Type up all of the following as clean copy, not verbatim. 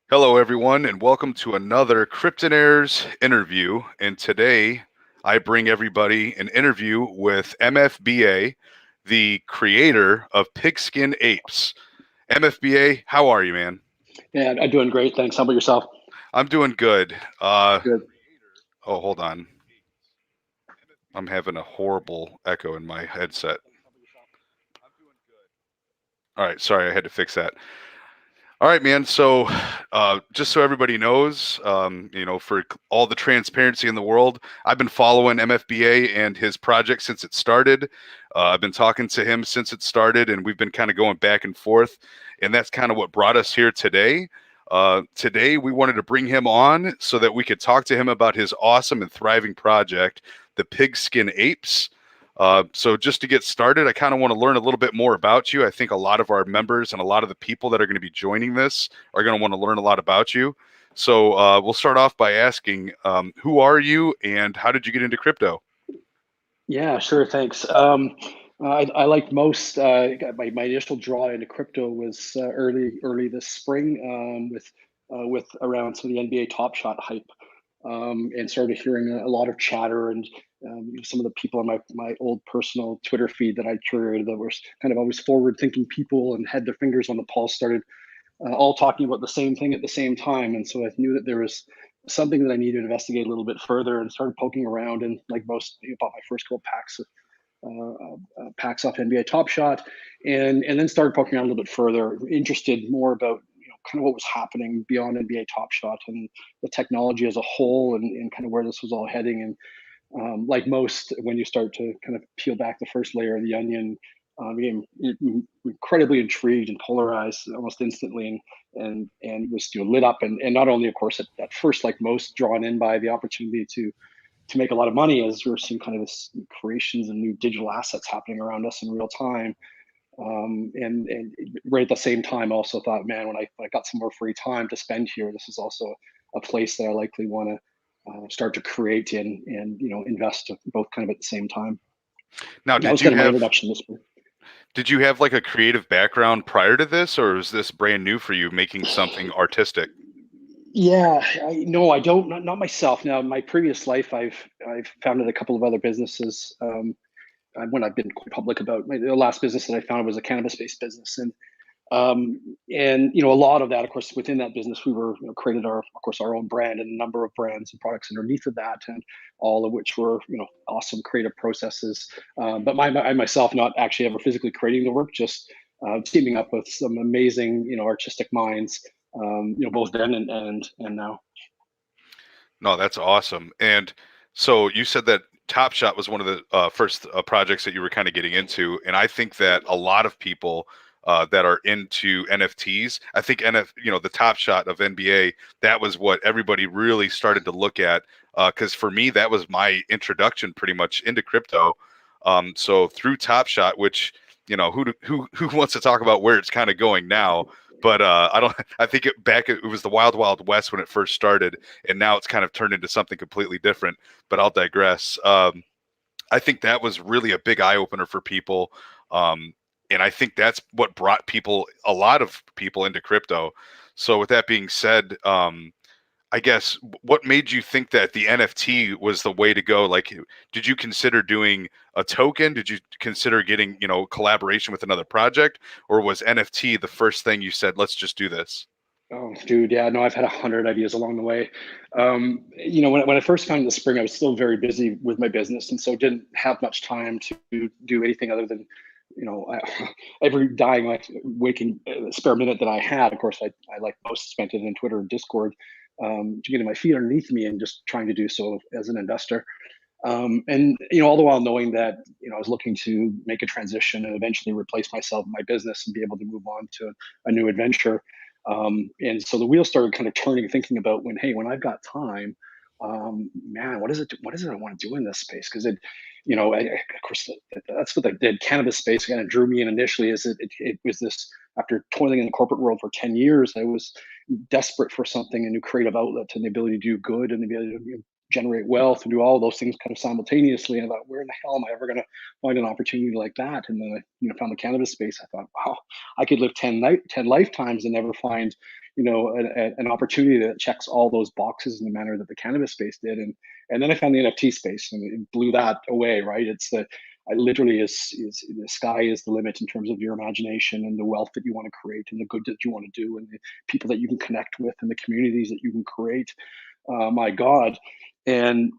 Hello, everyone, and welcome to another Cryptonairz interview. And today I bring everybody an interview with MFBA, the creator of Pigskin Apes. MFBA, how are you, man? Yeah, I'm doing great. Thanks. How about yourself? I'm doing good. Good. Oh, hold on. I'm having a horrible echo in my headset. All right, sorry, I had to fix that. All right, man. So, just so everybody knows, for all the transparency in the world, I've been following MFBA and his project since it started. I've been talking to him since it started, and we've been kind of going back and forth. And that's kind of what brought us here today. Today, we wanted to bring him on so that we could talk to him about his awesome and thriving project, the Pigskin Apes. So just to get started, I kind of want to learn a little bit more about you. I think a lot of our members and a lot of the people that are going to be joining this are going to want to learn a lot about you. So we'll start off by asking, who are you and how did you get into crypto? Yeah, sure. Thanks. I like most. My initial draw into crypto was early this spring with around some of the NBA Top Shot hype, and started hearing a lot of chatter and some of the people on my old personal Twitter feed that I curated that were kind of always forward thinking people and had their fingers on the pulse started all talking about the same thing at the same time. And so I knew that there was something that I needed to investigate a little bit further and started poking around. And like most, bought my first couple packs off NBA Top Shot, and then started poking around a little bit further, interested more about kind of what was happening beyond NBA Top Shot and the technology as a whole, and kind of where this was all heading. And like most, when you start to kind of peel back the first layer of the onion, became incredibly intrigued and polarized almost instantly, and was lit up, and not only, of course, at first, like most, drawn in by the opportunity to make a lot of money as we're seeing kind of this creations and new digital assets happening around us in real time. And right at the same time, also thought, man, when I got some more free time to spend here, this is also a place that I likely want to start to create and invest both kind of at the same time. Now, That was kind of my introduction to this book. did you have like a creative background prior to this, or is this brand new for you making something artistic? Yeah, no, I don't. Not myself. Now, in my previous life, I've founded a couple of other businesses. When I've been quite public about the last business that I founded was a cannabis-based business, and a lot of that, of course, within that business, we were created of course, our own brand and a number of brands and products underneath of that, and all of which were awesome creative processes. But I myself not actually ever physically creating the work, just teaming up with some amazing artistic minds, both then and now. No, that's awesome. And so you said that Top Shot was one of the first projects that you were kind of getting into, and I think that a lot of people that are into NFTs, I think the Top Shot of NBA, that was what everybody really started to look at. Because for me, that was my introduction pretty much into crypto. So through Top Shot, which who wants to talk about where it's kind of going now? But I don't. I think it was the Wild Wild West when it first started, and now it's kind of turned into something completely different. But I'll digress. I think that was really a big eye opener for people, and I think that's what brought a lot of people into crypto. So with that being said, I guess what made you think that the NFT was the way to go? Like, did you consider doing a token? Did you consider getting, collaboration with another project, or was NFT the first thing you said, let's just do this? Oh, dude, yeah, no, I've had 100 ideas along the way. When I first found the spring, I was still very busy with my business, and so didn't have much time to do anything other than, every dying, like, waking spare minute that I had. Of course, I like most spent it in Twitter and Discord, to getting my feet underneath me and just trying to do so as an investor. And all the while knowing that I was looking to make a transition and eventually replace myself in my business and be able to move on to a new adventure. And so the wheels started kind of turning, thinking about when I've got time, man, what is it I want to do in this space? Because of course, that's what the cannabis space kind of drew me in initially. Is it was this, after toiling in the corporate world for 10 years, I was desperate for something, a new creative outlet and the ability to do good and the ability to generate wealth and do all of those things kind of simultaneously. And I thought, where in the hell am I ever going to find an opportunity like that? And then I found the cannabis space. I thought, wow, I could live 10 lifetimes and never find an opportunity that checks all those boxes in the manner that the cannabis space did. And then I found the NFT space, and it blew that away, right? It's the I literally is the sky is the limit in terms of your imagination and the wealth that you want to create and the good that you want to do and the people that you can connect with and the communities that you can create. My God. And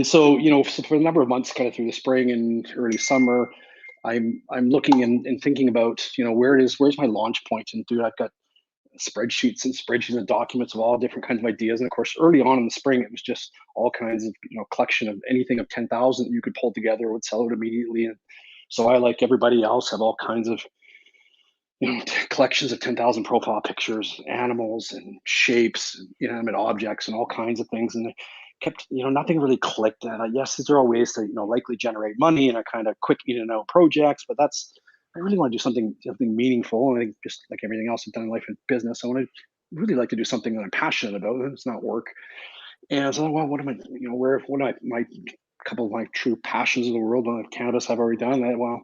so, for a number of months, kind of through the spring and early summer, I'm looking and thinking about, where's my launch point? And dude, I've got spreadsheets and documents of all different kinds of ideas. And of course, early on in the spring, it was just all kinds of, collection of anything of 10,000 that you could pull together would sell it immediately. And so I, like everybody else, have all kinds of, collections of 10,000 profile pictures, animals and shapes, and inanimate objects and all kinds of things. And I kept, nothing really clicked. And yes, these are all ways to, likely generate money and a kind of quick in and out projects, but I really want to do something meaningful. And I think, just like everything else I've done in life and business, I want to really like to do something that I'm passionate about. It's not work. And so, well, what am I, what am my couple of my true passions of the world? Cannabis I've already done that. Well,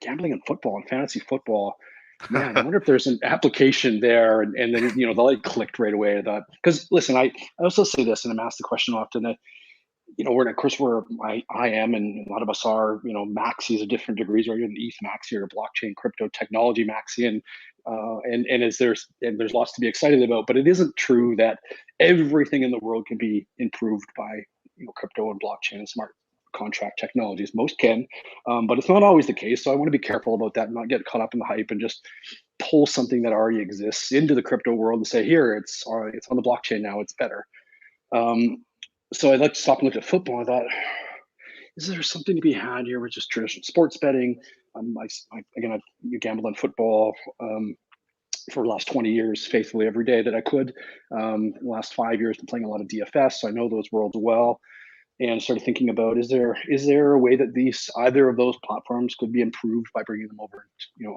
gambling and football and fantasy football, man, I wonder if there's an application there. And then, the light clicked right away. I thought, because listen, I also say this, and I'm asked the question often that, of course, I am, and a lot of us are, maxis of different degrees, or you're an ETH maxi or a blockchain crypto technology maxi. And there's lots to be excited about, but it isn't true that everything in the world can be improved by, crypto and blockchain and smart contract technologies. Most can, but it's not always the case. So I want to be careful about that and not get caught up in the hype and just pull something that already exists into the crypto world and say, here, it's on the blockchain now, it's better. So I like to stop and look at football. I thought, is there something to be had here with just traditional sports betting? I've gambled on football for the last 20 years, faithfully every day that I could. The last 5 years, been playing a lot of DFS, so I know those worlds well. And started thinking about, is there a way that either of those platforms could be improved by bringing them over,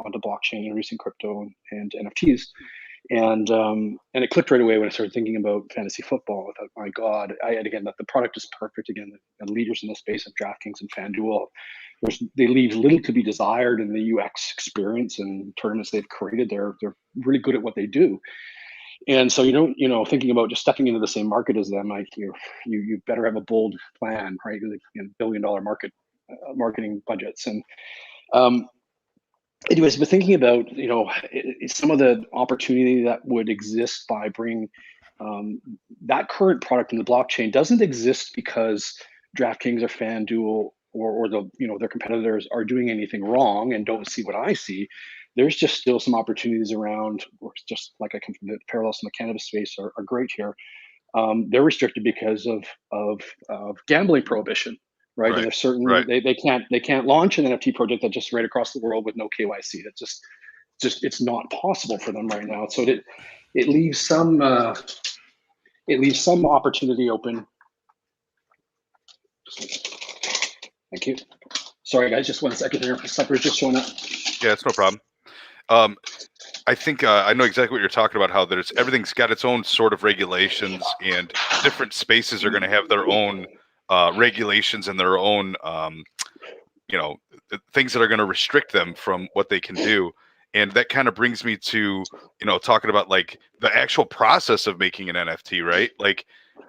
onto blockchain, introducing crypto and NFTs. And it clicked right away when I started thinking about fantasy football. I thought, my God, again, that the product is perfect. Again, the leaders in the space of DraftKings and FanDuel, they leave little to be desired in the UX experience and tournaments they've created. They're really good at what they do. And so thinking about just stepping into the same market as them, like you better have a bold plan, right? $1 billion marketing budgets. And anyways, but thinking about some of the opportunity that would exist by bringing that current product in the blockchain doesn't exist because DraftKings or FanDuel or their competitors are doing anything wrong and don't see what I see. There's just still some opportunities around, or just like I come from the parallels in the cannabis space are great here. They're restricted because of gambling prohibition, right? And there's certain they can't launch an NFT project that just right across the world with no KYC. That's just it's not possible for them right now. So it leaves some opportunity open. Thank you. Sorry guys, just 1 second here. Supper's just showing up. Yeah, it's no problem. I think I know exactly what you're talking about. How everything's got its own sort of regulations, and different spaces are going to have their own regulations and their own, things that are going to restrict them from what they can do. And that kind of brings me to, talking about like the actual process of making an NFT, right? Like,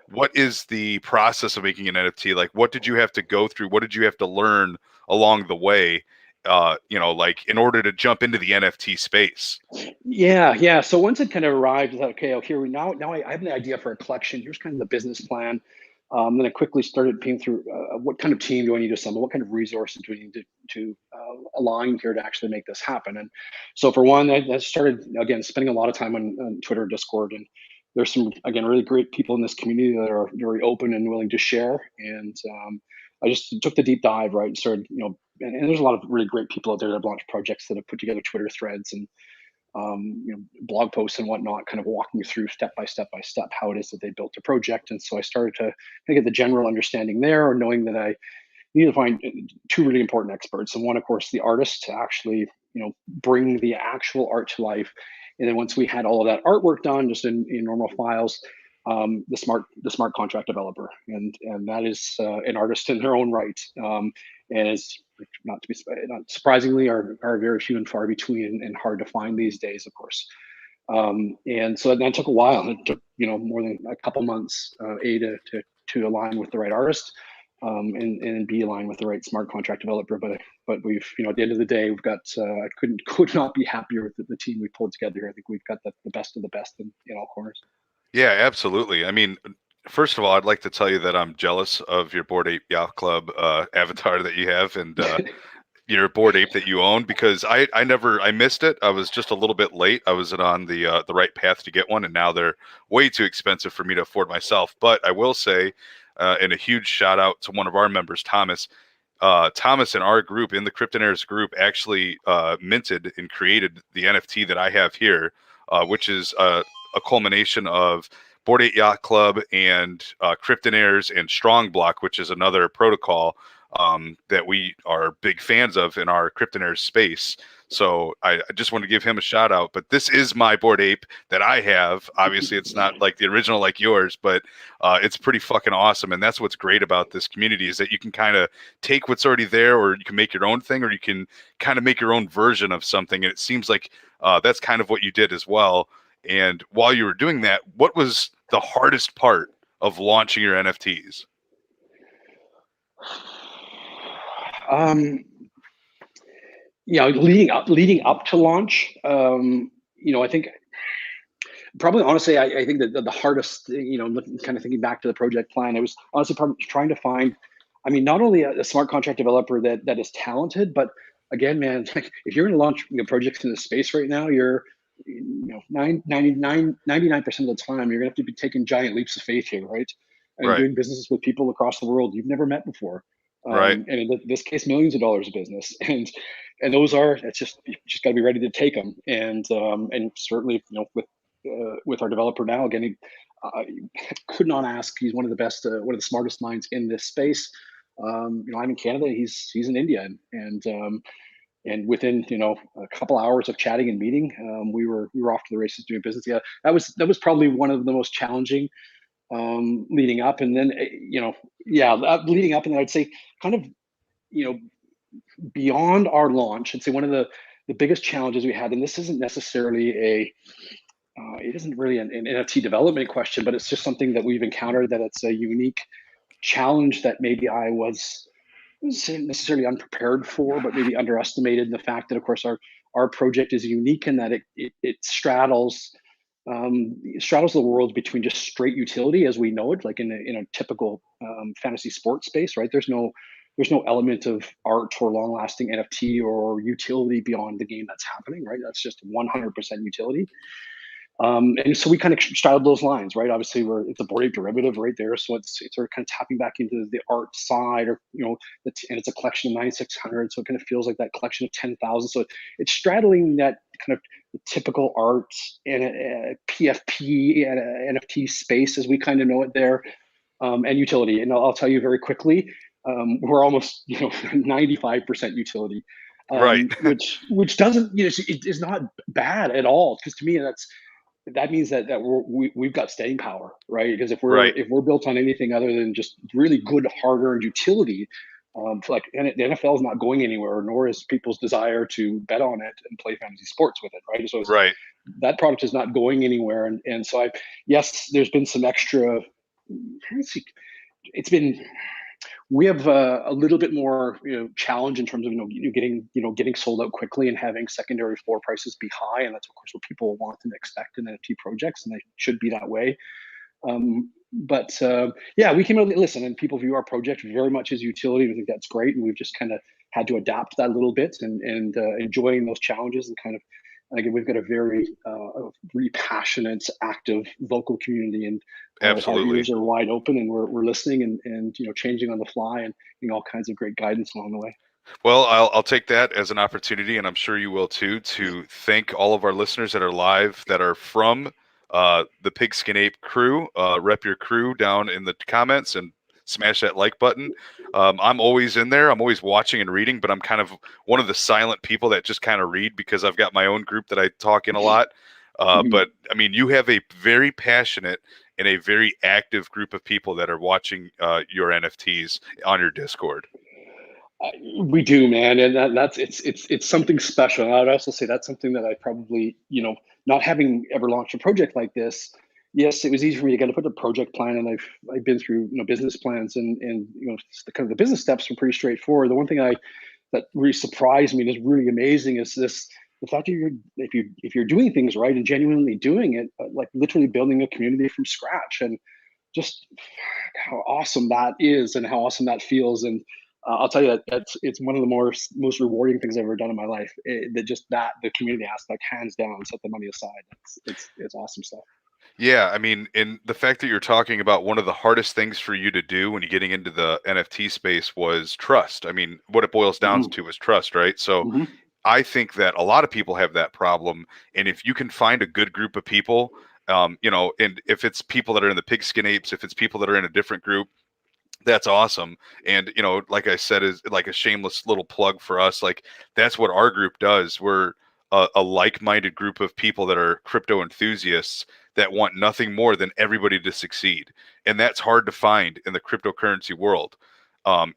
what is the process of making an NFT? Like, what did you have to go through? What did you have to learn along the way? Like in order to jump into the NFT space. Yeah. So once it kind of arrived, I thought, okay, here now I have an idea for a collection. Here's kind of the business plan. Then I quickly started peeing through what kind of team do I need to assemble? What kind of resources do we need to align here to actually make this happen? And so for one, I started, again, spending a lot of time on Twitter and Discord. And there's some, again, really great people in this community that are very open and willing to share. And I just took the deep dive, right? And started, and there's a lot of really great people out there that have launched projects that have put together Twitter threads and blog posts and whatnot, kind of walking you through step by step how it is that they built a project. And so I started to get the general understanding there, or knowing that I need to find two really important experts. And one, of course, the artist to actually bring the actual art to life. And then once we had all of that artwork done, just in normal files, the smart contract developer, and that is an artist in their own right, and is not surprisingly are very few and far between and hard to find these days, of course. And so that took a while. It took, more than a couple months, to align with the right artist, and B, align with the right smart contract developer. But we've, at the end of the day, we've got, I could not be happier with the team we pulled together here. I think we've got the best of the best in all corners. Yeah, absolutely. I mean, first of all, I'd like to tell you that I'm jealous of your Bored Ape Yacht Club avatar that you have, and your Bored Ape that you own, because I missed it. I was just a little bit late. I wasn't on the right path to get one, and now they're way too expensive for me to afford myself. But I will say, and a huge shout out to one of our members, Thomas. Thomas in our group, in the Cryptonairz group, actually minted and created the NFT that I have here, which is a culmination of Bored Ape Yacht Club and Cryptonairz and Strong Block, which is another protocol that we are big fans of in our Cryptonairz space. So I just want to give him a shout out. But this is my Bored Ape that I have. Obviously, it's not like the original like yours, but it's pretty fucking awesome. And that's what's great about this community, is that you can kind of take what's already there, or you can make your own thing, or you can kind of make your own version of something. And it seems like that's kind of what you did as well. And while you were doing that, what was the hardest part of launching your NFTs? Leading up to launch, I think probably, honestly, I think that the hardest, kind of thinking back to the project plan, it was honestly probably trying to find, not only a smart contract developer that is talented, but again, man, like if you're going to launch projects in this space right now, you're, 99% of the time, you're going to have to be taking giant leaps of faith here, right? And Right, doing businesses with people across the world you've never met before. right, And in this case, millions of dollars of business. And those are, it's just, you just got to be ready to take them. And certainly, with our developer now, again, uh, could not ask. He's one of the best, one of the smartest minds in this space. I'm in Canada. He's in India, and within a couple hours of chatting and meeting, we were off to the races doing business. Yeah, that was probably one of the most challenging, leading up, and then leading up, and then I'd say kind of you know beyond our launch. I'd say one of the biggest challenges we had, and this isn't necessarily it isn't really an NFT development question, but it's just something that we've encountered, that it's a unique challenge that maybe I wasn't necessarily unprepared for, but maybe underestimated the fact that, of course, our project is unique in that it straddles the world between just straight utility as we know it, like in a typical fantasy sports space, right? There's no element of art or long lasting NFT or utility beyond the game that's happening, right? That's just 100% utility. And so we kind of straddled those lines, right? Obviously, it's a Bored Ape derivative right there, so it's sort of kind of tapping back into the art side, or and it's a collection of 9600, so it kind of feels like that collection of 10,000. So it's straddling that kind of typical art and PFP and NFT space as we kind of know it there, and utility. And I'll tell you very quickly, we're almost 95% utility, right, which doesn't it is not bad at all, because to me that means that we've got staying power, right? Because if we're right. if we're built on anything other than just really good hard-earned utility, like, and the NFL is not going anywhere, nor is people's desire to bet on it and play fantasy sports with it, right? So Right. that product is not going anywhere, and so yes, there's been some extra. It's been We have a little bit more challenge in terms of getting sold out quickly and having secondary floor prices be high, and that's of course what people want and expect in NFT projects, and they should be that way. But yeah, we came out, listen, and people view our project very much as utility. We think that's great, and we've just kind of had to adapt that a little bit, and enjoying those challenges, and kind of, again, we've got a really passionate, active, vocal community, and our Absolutely. ears are wide open, and we're listening, and changing on the fly, and all kinds of great guidance along the way. Well, I'll take that as an opportunity, and I'm sure you will too, to thank all of our listeners that are live, that are from the Pigskin Ape crew. Rep your crew down in the comments and smash that like button. I'm always in there. I'm always watching and reading, but I'm kind of one of the silent people that just kind of read, because I've got my own group that I talk in a lot. But I mean, you have a very passionate and a very active group of people that are watching your NFTs on your Discord. We do, man, and that's it's something special. And I would also say that's something that I probably, not having ever launched a project like this. Yes, it was easy for me to get to put a project plan, and I've been through business plans, and the kind of the business steps were pretty straightforward. The one thing that really surprised me and is really amazing is this the fact that if you're doing things right and genuinely doing it, like literally building a community from scratch, and just how awesome that is and how awesome that feels. And I'll tell you that it's one of the most rewarding things I've ever done in my life. That the community aspect, hands down, set the money aside. It's awesome stuff. Yeah, I mean, and the fact that you're talking about one of the hardest things for you to do when you're getting into the NFT space was trust. I mean, what it boils down Hmm. to is trust, right? So Hmm. I think that a lot of people have that problem, and if you can find a good group of people, and if it's people that are in the pigskin apes, if it's people that are in a different group, that's awesome. And like I said, is like a shameless little plug for us. Like that's what our group does. We're a like-minded group of people that are crypto enthusiasts that want nothing more than everybody to succeed, and that's hard to find in the cryptocurrency world.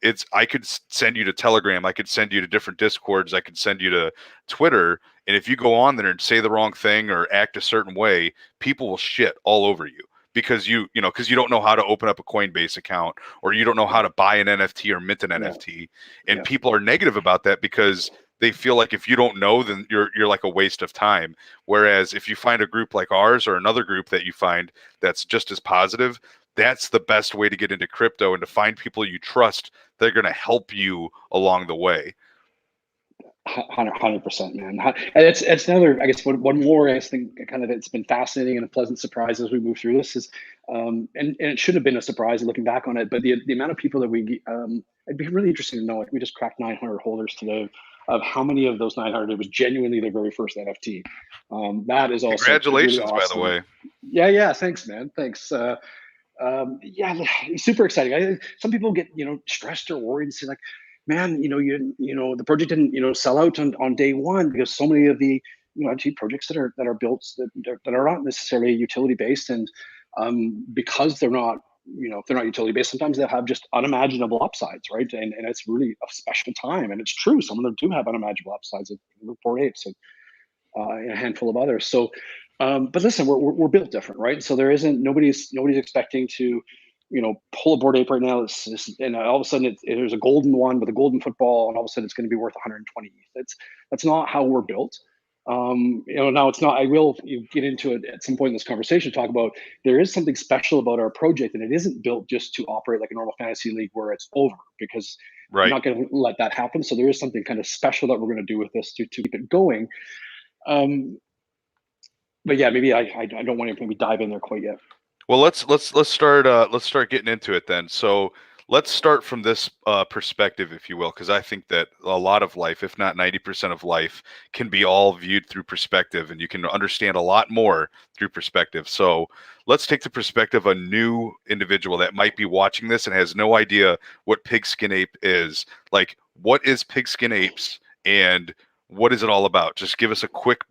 It's I could send you to Telegram, I could send you to different Discords, I could send you to Twitter, and if you go on there and say the wrong thing or act a certain way, people will shit all over you because because you don't know how to open up a Coinbase account, or you don't know how Yeah, to buy an NFT or mint an yeah, NFT, and yeah. people are negative about that because they feel like if you don't know, then you're like a waste of time. Whereas if you find a group like ours or another group that you find that's just as positive, that's the best way to get into crypto and to find people you trust that are going to help you along the way. 100%, man. And it's another, I guess, one more, I think, kind of, it's been fascinating and a pleasant surprise as we move through this is, and it should have been a surprise looking back on it, but the amount of people that it'd be really interesting to know. Like we just cracked 900 holders today, of how many of those 900 it was genuinely their very first NFT. That is also really Congratulations, by the awesome. way. Yeah, yeah. Thanks, man. Thanks. Yeah, super exciting. Some people get stressed or worried and say like, man, the project didn't sell out on day one, because so many of the actually projects that are built that are not necessarily utility based, and because they're not if they're not utility based, sometimes they'll have just unimaginable upsides, right? And it's really a special time, and it's true. Some of them do have unimaginable upsides, like Bored Apes and a handful of others. So, but listen, we're built different, right? So there isn't nobody's expecting to, pull a Bored Ape right now. And all of a sudden there's a golden one with a golden football, and all of a sudden it's going to be worth 120 ETH. That's not how we're built. Now it's not. I will get into it at some point in this conversation. Talk about there is something special about our project, and it isn't built just to operate like a normal fantasy league where it's over, because I'm Right. not going to let that happen. So there is something kind of special that we're going to do with this to keep it going. um, but yeah, maybe I don't want to maybe dive in there quite yet. Well, let's start getting into it then. So let's start from this perspective, if you will, because I think that a lot of life, if not 90% of life, can be all viewed through perspective, and you can understand a lot more through perspective. So let's take the perspective of a new individual that might be watching this and has no idea what pigskin ape is. Like, what is pigskin apes, and what is it all about? Just give us a quick,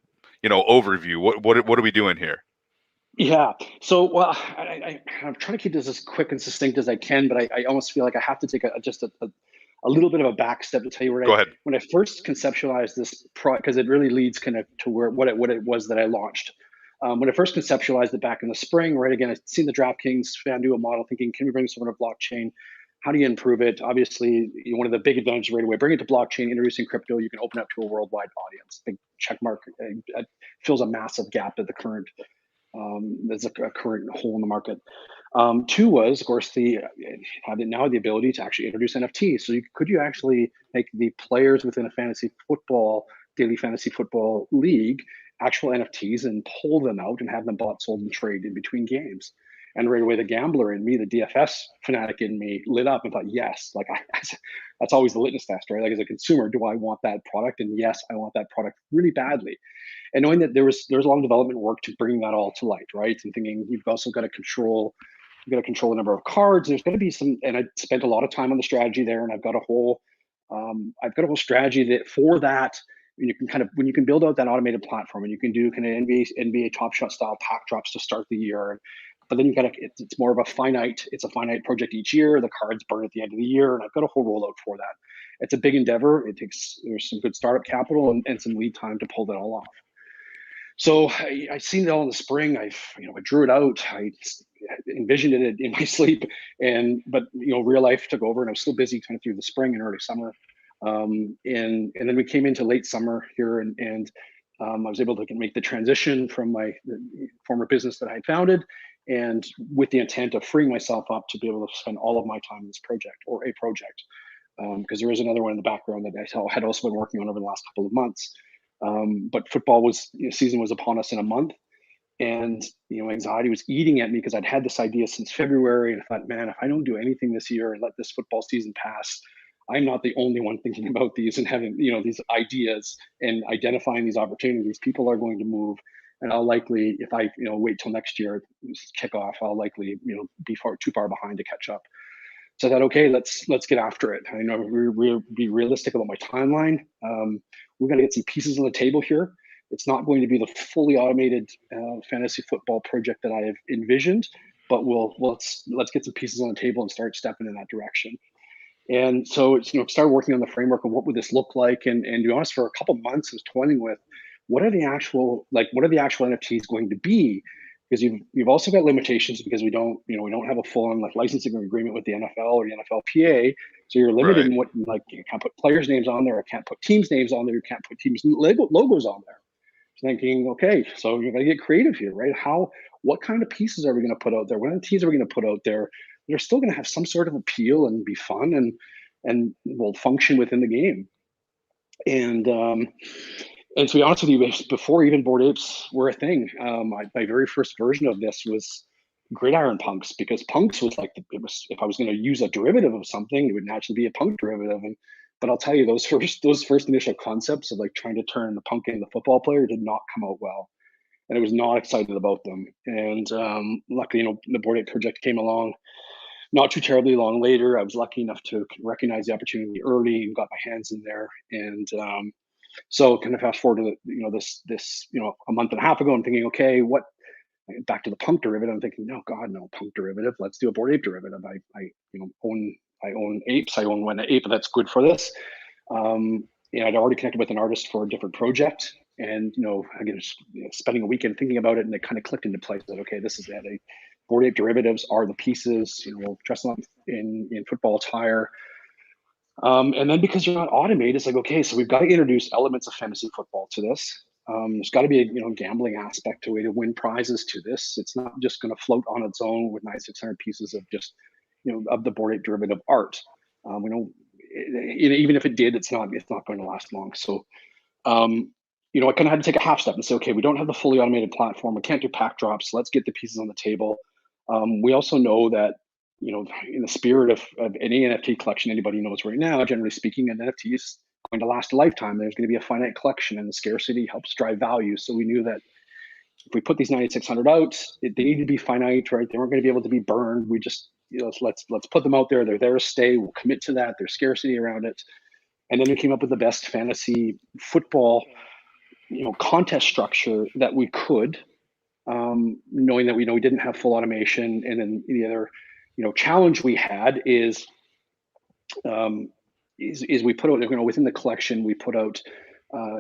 overview. What are we doing here? Yeah. So, well, I'm trying to keep this as quick and succinct as I can, but I almost feel like I have to take just a little bit of a back step to tell you Go ahead. when I first conceptualized this because it really leads kind of to what it was that I launched. When I first conceptualized it back in the spring, right? Again, I'd seen the DraftKings FanDuel model, thinking, can we bring this over to blockchain? How do you improve it? Obviously, one of the big advantages right away, bring it to blockchain, introducing crypto, you can open up to a worldwide audience. Big check mark, fills a massive gap at the current there's a current hole in the market. Two was, of course, the had now the ability to actually introduce NFTs. So could you actually make the players within a daily fantasy football league, actual NFTs, and pull them out and have them bought, sold, and trade in between games? And right away, the gambler in me, the DFS fanatic in me, lit up and thought, yes, like that's always the litmus test, right? Like as a consumer, do I want that product? And yes, I want that product really badly. And knowing that there was a lot of development work to bring that all to light, right? And thinking you've got to control the number of cards. There's going to be some, and I spent a lot of time on the strategy there, and I've got a whole strategy that for that. You can when you can build out that automated platform, and you can do kind of NBA Top Shot style pack drops to start the year. But then it's more of it's a finite project each year. The cards burn at the end of the year, and I've got a whole rollout for that. it's a big endeavor. There's some good startup capital and some lead time to pull that all off. So I seen it all in the spring. I drew it out. I envisioned it in my sleep, but real life took over, and I was still busy kind of through the spring and early summer. And then we came into late summer here, and I was able to make the transition from my former business that I had founded, and with the intent of freeing myself up to be able to spend all of my time in this project, or a project, because there is another one in the background that I had also been working on over the last couple of months. But football season was upon us in a month, and anxiety was eating at me because I'd had this idea since February, and I thought, man, if I don't do anything this year and let this football season pass, I'm not the only one thinking about these and having these ideas and identifying these opportunities. People are going to move, and I'll likely, if I wait till next year kick off, I'll likely be too far behind to catch up. So I thought, okay, let's get after it. I know we're be realistic about my timeline. We're going to get some pieces on the table here. It's not going to be the fully automated fantasy football project that I have envisioned, but let's get some pieces on the table and start stepping in that direction. And so it's started working on the framework of what would this look like, and to be honest, for a couple months I was toiling with what are the actual NFTs going to be, because you've also got limitations because we don't have a full-on licensing agreement with the NFL or the NFLPA, so you're limited in what you can't put players' names on there, or can't put teams' names on there, you can't put teams' logos on there. Thinking, okay, so you're going to get creative here, right? What kind of pieces are we going to put out there? What NFTs are we going to put out there? They're still going to have some sort of appeal and be fun and will function within the game. And to be honest with you, before even Bored Apes were a thing, my very first version of this was Gridiron Punks, because Punks was if I was going to use a derivative of something, it would naturally be a punk derivative. But I'll tell you, those first initial concepts of trying to turn the punk into the football player did not come out well, and I was not excited about them. And luckily, the Bored Ape project came along not too terribly long later. I was lucky enough to recognize the opportunity early and got my hands in there. And so kind of fast forward to this a month and a half ago, I'm thinking, okay, back to the punk derivative. I'm thinking, no, God, no punk derivative. Let's do a Bored Ape derivative. I own apes. I own one ape that's good for this. I'd already connected with an artist for a different project, and again, spending a weekend thinking about it, and it kind of clicked into place that okay, this is it. Bored Ape derivatives are the pieces. We'll dress them up in football attire. And then because you're not automated, it's okay, so we've got to introduce elements of fantasy football to this. There's got to be a gambling aspect to it to win prizes to this. It's not just going to float on its own with 9,600 pieces of just of the Bored Ape derivative art. We know even if it did, it's not going to last long. So I kind of had to take a half step and say, okay, we don't have the fully automated platform. We can't do pack drops. Let's get the pieces on the table. We also know that in the spirit of any NFT collection, anybody knows right now, generally speaking, an NFT is going to last a lifetime. There's going to be a finite collection, and the scarcity helps drive value. So we knew that if we put these 9,600 out, they need to be finite, right? They weren't going to be able to be burned. We just let's put them out there. They're there to stay. We'll commit to that. There's scarcity around it. And then we came up with the best fantasy football contest structure that we could, knowing that we didn't have full automation. And then the other challenge we had is we put out within the collection, we put out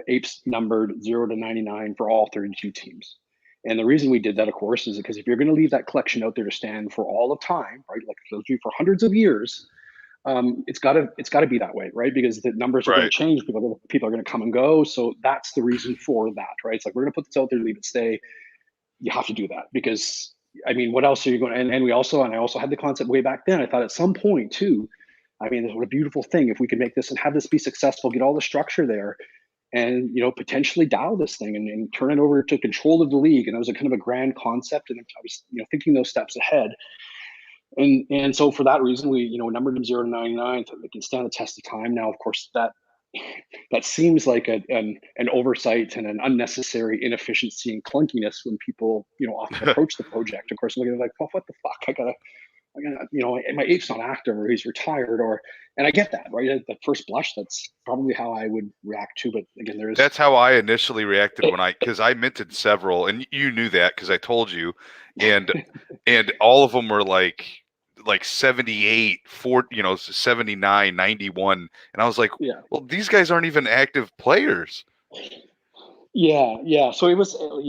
apes numbered 0 to 99 for all 32 teams. And the reason we did that, of course, is because if you're going to leave that collection out there to stand for all of time, right, like for hundreds of years, it's got to be that way, right? Because the numbers are going to change. People are going to come and go. So that's the reason for that, right? It's we're going to put this out there, leave it stay. You have to do that because what else are you going to? And I also had the concept way back then. I thought at some point too. What a beautiful thing if we could make this and have this be successful, get all the structure there, and potentially dial this thing and turn it over to control of the league. And it was a kind of a grand concept, and I was thinking those steps ahead. And so for that reason, we numbered them 0 to 99 so they can stand the test of time. Now, of course, that seems like an oversight and an unnecessary inefficiency and clunkiness when people often approach the project. Of course, looking at well, what the fuck? I gotta my ape's not active or he's retired and I get that, right? At first blush, that's probably how I would react to. But again, that's how I initially reacted because I minted several, and you knew that because I told you, and all of them were like 78, 79, 91. And I was like, Yeah. well, these guys aren't even active players. Yeah. So it was, so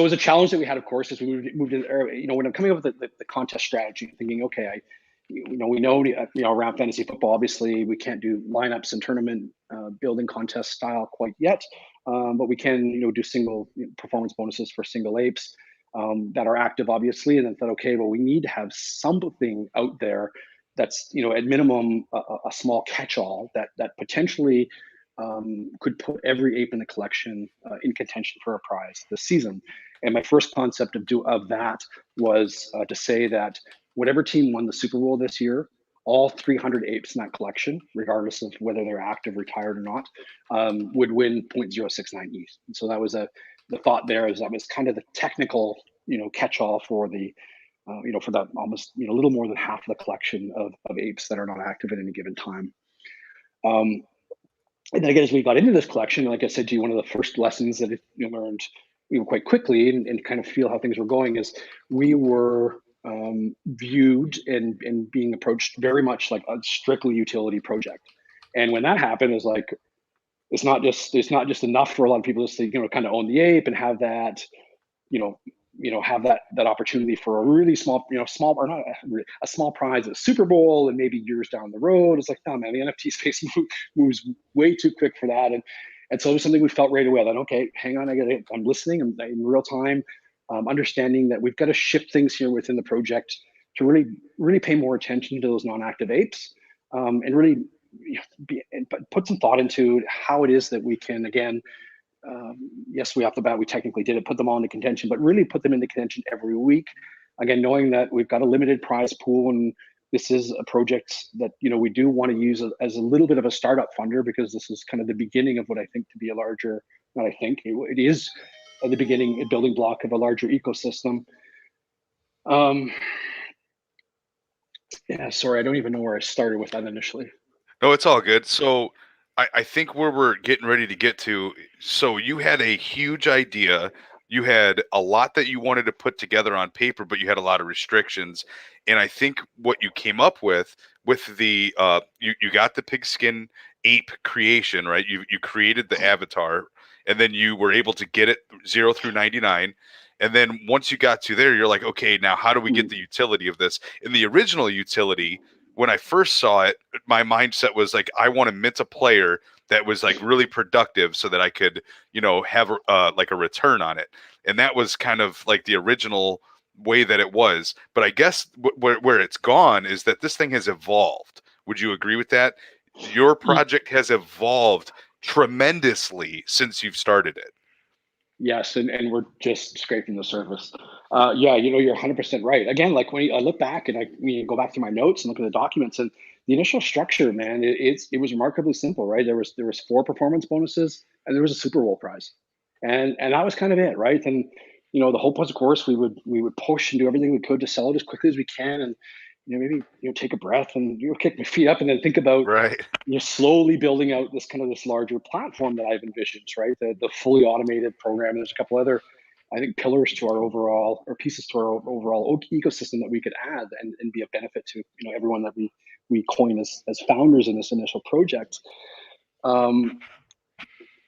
it was a challenge that we had, of course, as we moved in, when I'm coming up with the contest strategy, thinking, okay, we know, around fantasy football, obviously we can't do lineups and tournament building contest style quite yet, but we can, do single performance bonuses for single apes that are active, obviously. And then thought, okay, well, we need to have something out there that's, at minimum, a small catch-all that potentially could put every ape in the collection in contention for a prize this season. And my first concept of that was to say that whatever team won the Super Bowl this year, all 300 apes in that collection, regardless of whether they're active, retired, or not, would win 0.069 ETH. And so that was the thought there, is that was kind of the technical, catch-all for the, for that almost, a little more than half of the collection of apes that are not active at any given time. And then again, as we got into this collection, like I said to you, one of the first lessons that I learned, quite quickly, and kind of feel how things were going, is we were viewed and being approached very much like a strictly utility project. And when that happened, it was like, it's not just enough for a lot of people just to kind of own the ape and have that, you know, have that opportunity for a really small, small, or not a small prize at a Super Bowl and maybe years down the road. It's like, no, man, the NFT space moves way too quick for that. And so it was something we felt right away that, okay, hang on, I'm listening, I'm in real time, understanding that we've got to shift things here within the project to really pay more attention to those non-active apes, and really put some thought into how it is that we can, again, yes, we off the bat, we technically did it, put them all into contention, but really put them into contention every week. Again, knowing that we've got a limited prize pool, and this is a project that we do want to use as a little bit of a startup funder, because this is kind of the beginning of what I think to be a larger, not I think, it is at the beginning, a building block of a larger ecosystem. Yeah, sorry, I don't even know where I started with that initially. No, it's all good. So I think where we're getting ready to get to, so you had a huge idea. You had a lot that you wanted to put together on paper, but you had a lot of restrictions. And I think what you came up with the you got the pigskin ape creation, right? You created the avatar, and then you were able to get it 0 through 99. And then once you got to there, you're like, okay, now how do we get the utility of this? In the original utility, when I first saw it, my mindset was like, I want to mint a player that was like really productive so that I could, have like a return on it. And that was kind of like the original way that it was. But I guess where it's gone is that this thing has evolved. Would you agree with that? Your project has evolved tremendously since you've started it. Yes, and we're just scraping the surface. Yeah, you're 100% right. Again, like when I look back and go back to my notes and look at the documents, and the initial structure, man, it was remarkably simple, right? There was 4 performance bonuses and there was a Super Bowl prize, and that was kind of it, right? And the hope was, of course, we would push and do everything we could to sell it as quickly as we can, and maybe take a breath and kick my feet up and then think about Right. you're slowly building out this larger platform that I've envisioned, right? The fully automated program. There's a couple other, I think, pillars to our overall, or pieces to our overall ecosystem that we could add and be a benefit to everyone that we coin as founders in this initial project.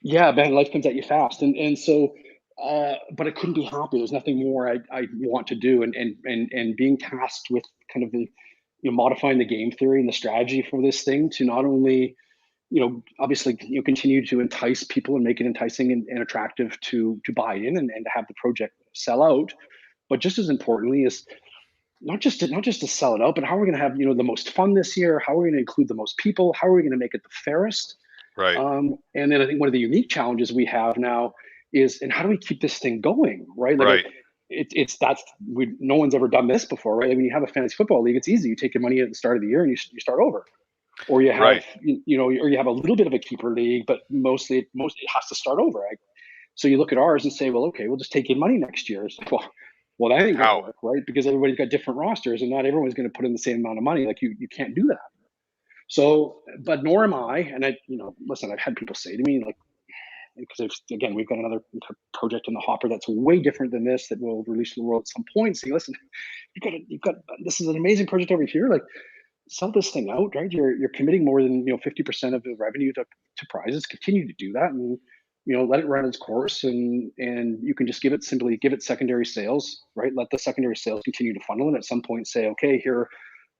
Yeah, man, life comes at you fast, and so. But I couldn't be happy. There's nothing more I want to do, and being tasked with kind of the modifying the game theory and the strategy for this thing to not only obviously continue to entice people and make it enticing and attractive to buy in and to have the project sell out, but just as importantly is not just to sell it out, but how are we going to have the most fun this year, how are we going to include the most people, how are we going to make it the fairest. Right. And then I think one of the unique challenges we have now is, and how do we keep this thing going, right? Like Right. no one's ever done this before, right? Like when you have a fantasy football league, it's easy. You take your money at the start of the year and you start over, or you have Right. or you have a little bit of a keeper league, but mostly it has to start over, right? So you look at ours and say, well, okay, we'll just take in money next year. It's like, well, that ain't gonna How? work, right? Because everybody's got different rosters, and not everyone's going to put in the same amount of money. Like you can't do that. So, but nor am I. And I, listen, I've had people say to me like, because again, we've got another project in the hopper that's way different than this that we'll release to the world at some point. Say, listen, you've got this is an amazing project over here. Like, sell this thing out, right? You're committing more than 50% of the revenue to prizes. Continue to do that, and let it run its course, and you can just simply give it secondary sales, right? Let the secondary sales continue to funnel, and at some point say, okay, here,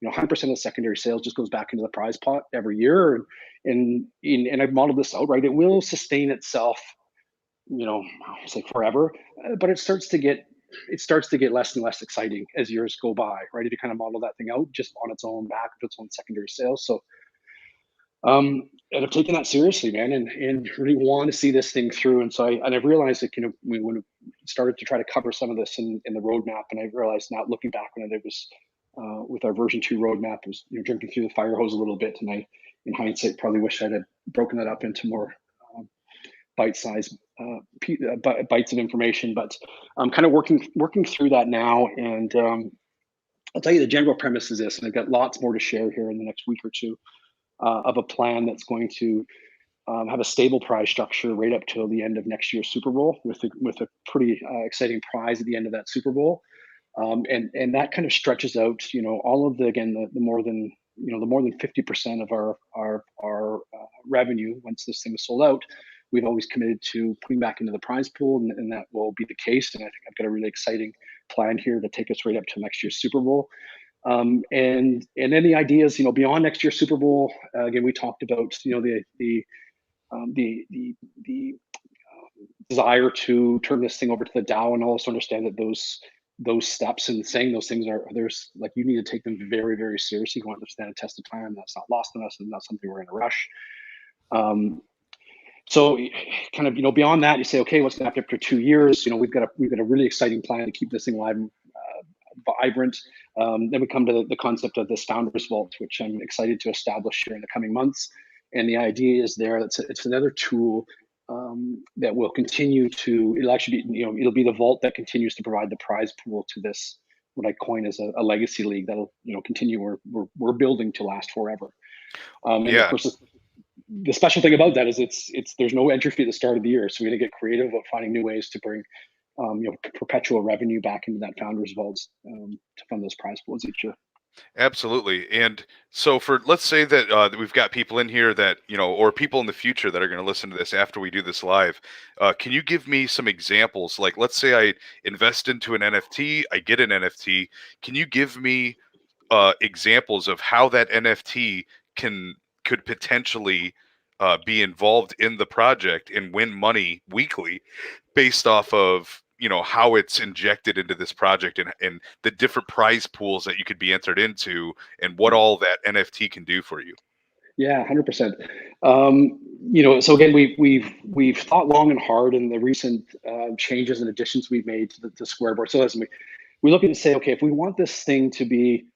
100% of the secondary sales just goes back into the prize pot every year, and I've modeled this out, right? It will sustain itself, I'll say forever, but it starts to get less and less exciting as years go by, right? If you kind of model that thing out just on its own back of its own secondary sales. So, and I've taken that seriously, man, and really want to see this thing through. And so I've realized that, when we started to try to cover some of this in the roadmap, and I realized now looking back when I was with our version 2 roadmap, was drinking through the fire hose a little bit, and I, in hindsight, probably wish I'd have broken that up into more bite-sized bites of information. But I'm kind of working through that now, and I'll tell you the general premise is this, and I've got lots more to share here in the next week or two of a plan that's going to have a stable prize structure right up till the end of next year's Super Bowl, with a pretty exciting prize at the end of that Super Bowl, and that kind of stretches out, all of the more than 50% of our revenue once this thing is sold out. We've always committed to putting back into the prize pool, and that will be the case. And I think I've got a really exciting plan here to take us right up to next year's Super Bowl. And then the ideas, beyond next year's Super Bowl. Again, we talked about the desire to turn this thing over to the DAO, and also understand that those steps and saying those things there's like, you need to take them very, very seriously. You want them to stand a test of time. That's not lost on us, and not something we're in a rush. So kind of, beyond that, you say, okay, what's going to happen after 2 years? We've got a really exciting plan to keep this thing live and vibrant. Then we come to the concept of this Founders Vault, which I'm excited to establish here in the coming months. And the idea is it's another tool that will continue to, it'll actually be, it'll be the vault that continues to provide the prize pool to this, what I coin as a legacy league that'll, continue, we're building to last forever. And of course, the special thing about that is there's no entry fee at the start of the year. So we're going to get creative about finding new ways to bring, perpetual revenue back into that Founders Vault to fund those prize pools each year. Absolutely. And so let's say that we've got people in here that, or people in the future that are going to listen to this after we do this live. Can you give me some examples? Like, let's say I invest into an NFT, I get an NFT. Can you give me examples of how that NFT could potentially be involved in the project and win money weekly based off of how it's injected into this project, and the different prize pools that you could be entered into, and what all that NFT can do for you? Yeah, 100%. So again, we've thought long and hard in the recent changes and additions we've made to the Squareboard. So listen, we look at it and say, okay, if we want this thing to be,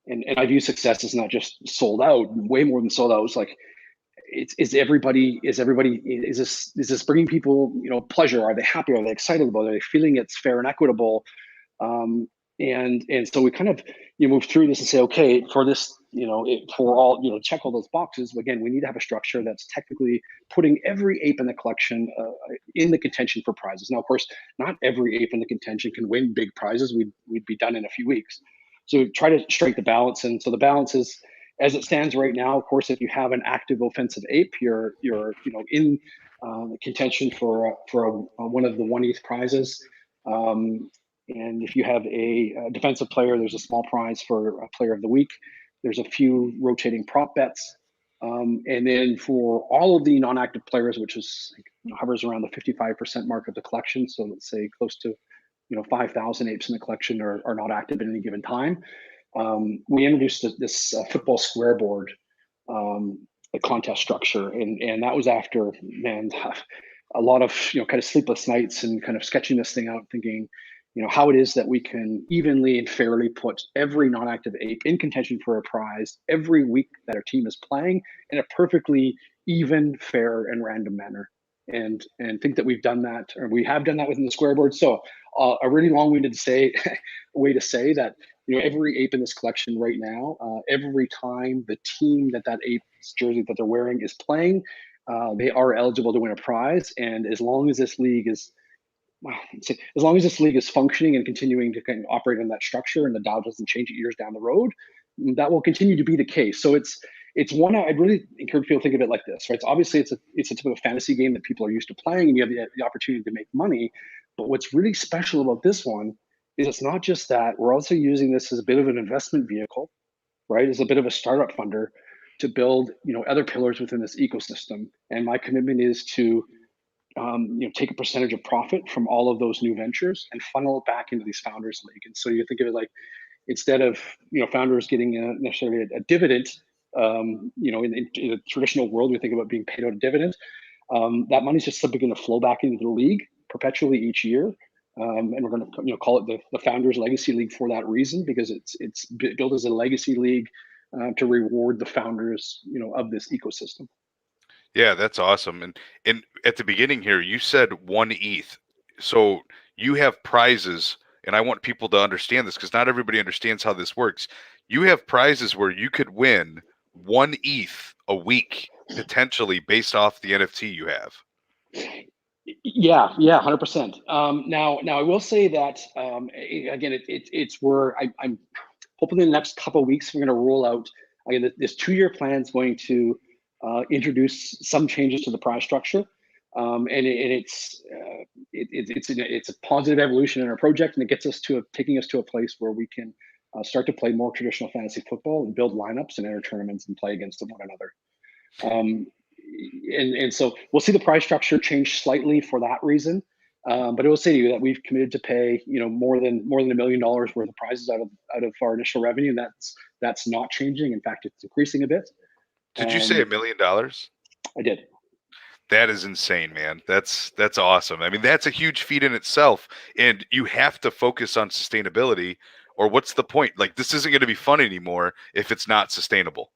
and I view success as not just sold out, way more than sold out. It's like, is this bringing people, pleasure? Are they happy? Are they excited about it? Are they feeling it's fair and equitable? And so we kind of move through this and say, okay, for this, for all, check all those boxes. Again, we need to have a structure that's technically putting every ape in the collection in the contention for prizes. Now, of course, not every ape in the contention can win big prizes. We'd be done in a few weeks. So we try to strike the balance. And so the balance is, as it stands right now, of course, if you have an active offensive ape, you're in contention for one of the 1/8 prizes. And if you have a defensive player, there's a small prize for a player of the week. There's a few rotating prop bets. And then for all of the non-active players, which is hovers around the 55% mark of the collection. So let's say close to 5,000 apes in the collection are not active at any given time. We introduced this football square board, a contest structure, and that was after, man, a lot of kind of sleepless nights and kind of sketching this thing out, thinking how it is that we can evenly and fairly put every non-active ape in contention for a prize every week that our team is playing in a perfectly even, fair, and random manner. And think that we've done that, or we have done that within the squareboard. So a really long-winded way to say that every ape in this collection right now, every time the team that ape's jersey that they're wearing is playing, they are eligible to win a prize. And as long as this league is, well, as long as this league is functioning and continuing to kind of operate in that structure, and the DAO doesn't change it years down the road, that will continue to be the case. So it's one I'd really encourage people to think of it like this, right? It's obviously it's a type of fantasy game that people are used to playing, and you have the opportunity to make money. But what's really special about this one is it's not just that. We're also using this as a bit of an investment vehicle, right? As a bit of a startup funder to build, other pillars within this ecosystem. And my commitment is to take a percentage of profit from all of those new ventures and funnel it back into these founders league. And so you think of it like, instead of founders getting necessarily a dividend, in a traditional world, we think about being paid out a dividend. That money's just simply going to flow back into the league perpetually each year. And we're going to call it the Founders Legacy League for that reason, because it's built as a legacy league to reward the founders of this ecosystem. Yeah, that's awesome. And at the beginning here, you said 1 ETH. So you have prizes, and I want people to understand this because not everybody understands how this works. You have prizes where you could win 1 ETH a week potentially based off the NFT you have. Yeah, 100%. Now I will say that again, it's where I'm hoping in the next couple of weeks we're going to roll out. Again, this 2-year plan is going to introduce some changes to the prize structure, and it's a positive evolution in our project, and it gets us taking us to a place where we can start to play more traditional fantasy football and build lineups and enter tournaments and play against one another. And so we'll see the price structure change slightly for that reason. But it will say to you that we've committed to pay, more than $1 million worth of prizes out of our initial revenue. And that's not changing. In fact, it's increasing a bit. Did you say $1 million? I did. That is insane, man. That's awesome. I mean, that's a huge feat in itself. And you have to focus on sustainability, or what's the point? Like, this isn't going to be fun anymore if it's not sustainable.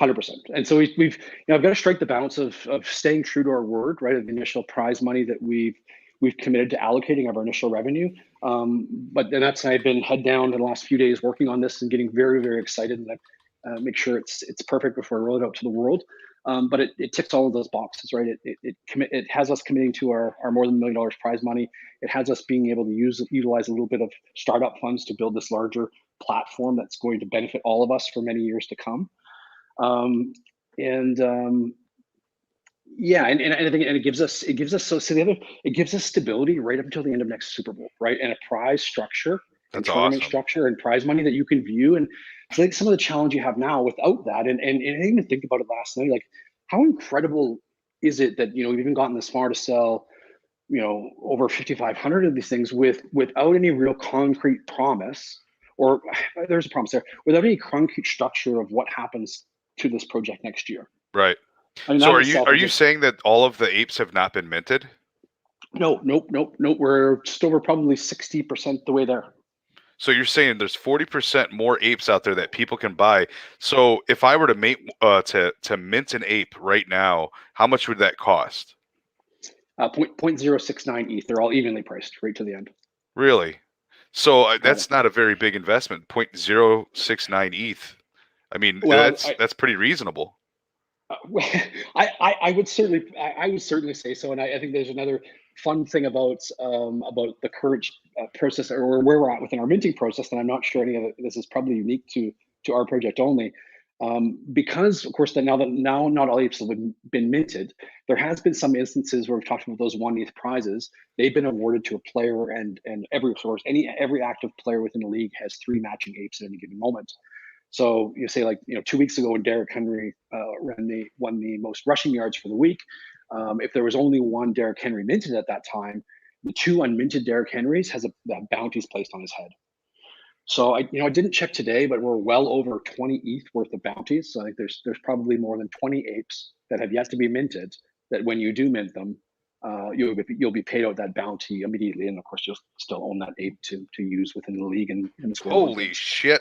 100%. And so we've I've got to strike the balance of staying true to our word, right? Of the initial prize money that we've committed to allocating of our initial revenue. But then I've been head down in the last few days working on this and getting very, very excited, and make sure it's perfect before I roll it out to the world. But it ticks all of those boxes, right? It has us committing to our more than $1 million prize money. It has us being able to utilize a little bit of startup funds to build this larger platform that's going to benefit all of us for many years to come. Yeah, and I think it gives us it gives us stability right up until the end of next Super Bowl, right? And a prize structure and tournament structure and prize money that you can view. And so I think some of the challenge you have now without that, and I didn't even think about it last night, like how incredible is it that we've even gotten this far to sell over 5,500 of these things without any real concrete promise, or there's a promise there, without any concrete structure of what happens to this project next year. Right. I mean, so are you saying that all of the apes have not been minted? No. We're just over probably 60% the way there. So you're saying there's 40% more apes out there that people can buy. So if I were to mint an ape right now, how much would that cost? 0.069 ETH. They're all evenly priced right to the end. Really? So that's not a very big investment. 0.069 ETH. I mean, that's pretty reasonable. I would certainly say so, and I think there's another fun thing about the current process, or where we're at within our minting process, and I'm not sure any of this is probably unique to our project only, because of course now not all apes have been minted. There has been some instances where we've talked about those 1 ETH prizes. They've been awarded to a player, and every active player within the league has 3 matching apes at any given moment. So you say 2 weeks ago when Derrick Henry won the most rushing yards for the week, if there was only 1 Derrick Henry minted at that time, the 2 unminted Derrick Henrys has bounties placed on his head. So I didn't check today, but we're well over 20 ETH worth of bounties. So I think there's probably more than 20 apes that have yet to be minted, that when you do mint them, you'll be paid out that bounty immediately, and of course you'll still own that ape to use within the league and this world. Holy shit!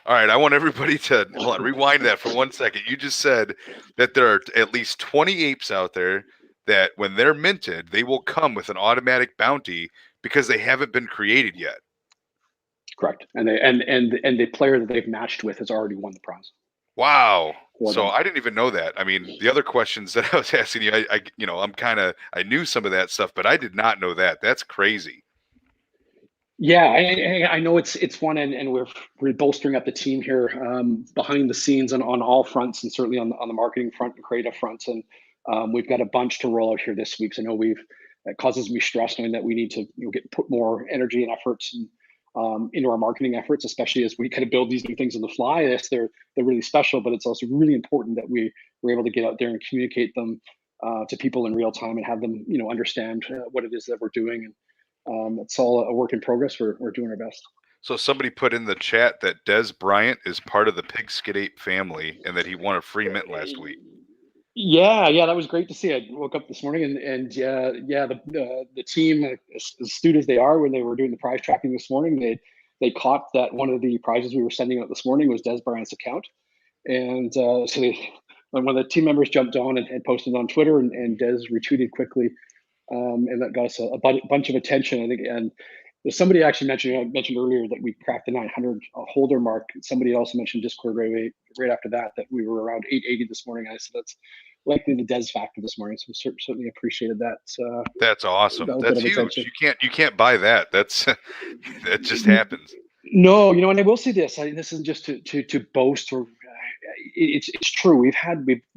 All right, I want everybody to rewind that for 1 second. You just said that there are at least 20 apes out there that when they're minted, they will come with an automatic bounty because they haven't been created yet. Correct. And the player that they've matched with has already won the prize. Wow. for So them. I didn't even know that. I mean, the other questions that I was asking you, I knew some of that stuff, but I did not know that. That's crazy. Yeah, I know it's fun, and we're bolstering up the team here behind the scenes on all fronts, and certainly on the marketing front and creative front. And we've got a bunch to roll out here this week. So I know it causes me stress knowing that we need to put more energy and efforts into our marketing efforts, especially as we kind of build these new things on the fly. Yes, they're really special, but it's also really important that we're able to get out there and communicate them to people in real time and have them understand what it is that we're doing. And it's all a work in progress. We're doing our best. So somebody put in the chat that Des Bryant is part of the Pigskin Ape family and that he won a free mint last week. Yeah, that was great to see. I woke up this morning and yeah, the team, as astute as they are, when they were doing the prize tracking this morning, they caught that one of the prizes we were sending out this morning was Des Bryant's account, and so when the team members jumped on and posted on Twitter, and Des retweeted quickly, and that got us a bunch of attention, I think. And there's somebody actually mentioned, I mentioned earlier that we cracked the 900 holder mark. Somebody else mentioned Discord right after that we were around 880 this morning. I said that's likely the Des factor this morning. So we certainly appreciated that. That's That awesome. little bit That's of huge. attention. You can't buy that. That's that just happens. No, and I will say this. This isn't just to boast, or it's true. We've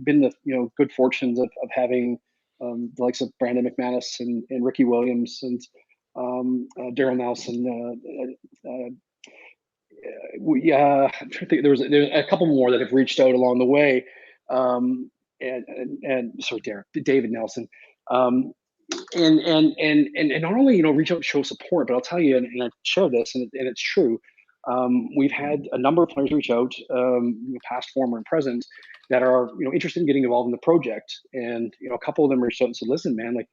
been the good fortunes of having the likes of Brandon McManus and Ricky Williams and Daryl Nelson. I'm trying to think. There's a couple more that have reached out along the way, and sorry, David Nelson. Um, and not only reach out and show support, but I'll tell you, and I've shared this, and it's true. We've had a number of players reach out, past, former, and present, that are interested in getting involved in the project, and a couple of them reached out and said, "Listen, man, like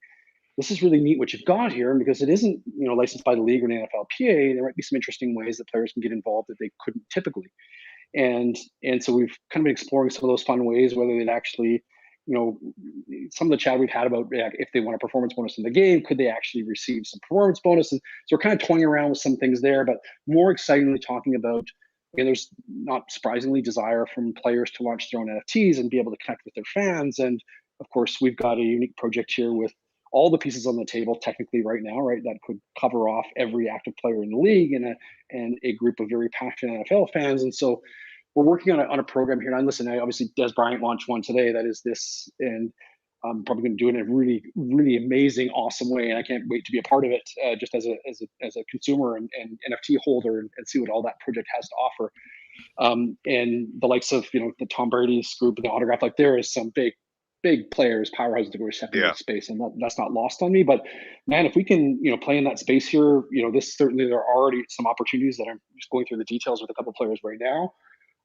this is really neat what you've got here, and because it isn't licensed by the league or the NFLPA, there might be some interesting ways that players can get involved that they couldn't typically." And so we've kind of been exploring some of those fun ways, whether they'd actually, you know, some of the chat we've had about if they want a performance bonus in the game, could they actually receive some performance bonuses? So we're kind of toying around with some things there, but more excitingly talking about, again, there's not surprisingly desire from players to launch their own NFTs and be able to connect with their fans. And of course, we've got a unique project here with all the pieces on the table technically right now, right? That could cover off every active player in the league and a group of very passionate NFL fans. And so we're working on a program here. And listen, obviously Des Bryant launched one today that is this, and I'm probably going to do it in a really, really amazing, awesome way. And I can't wait to be a part of it, just as a consumer and NFT holder, and see what all that project has to offer. And the likes of the Tom Brady's group and the autograph, like there is some big players, powerhouses that we're stepping into Yeah. space, and that's not lost on me. But man, if we can play in that space here, this certainly, there are already some opportunities that I'm just going through the details with a couple of players right now,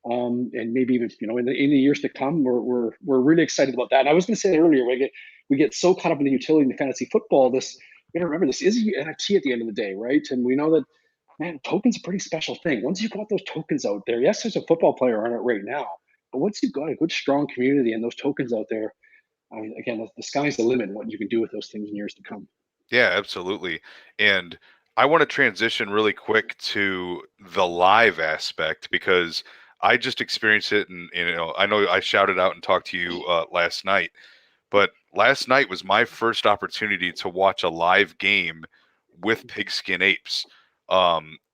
and maybe even in the years to come. We're really excited about that. And I was going to say earlier, we get so caught up in the utility in the fantasy football. This, you got to remember, this is an NFT at the end of the day, right? And we know that, man, tokens a pretty special thing. Once you've got those tokens out there, yes, there's a football player on it right now, but once you've got a good strong community and those tokens out there, I mean, again, the sky's the limit. What you can do with those things in years to come. Yeah, absolutely. And I want to transition really quick to the live aspect because I just experienced it, and I know I shouted out and talked to you last night, but last night was my first opportunity to watch a live game with Pigskin Apes.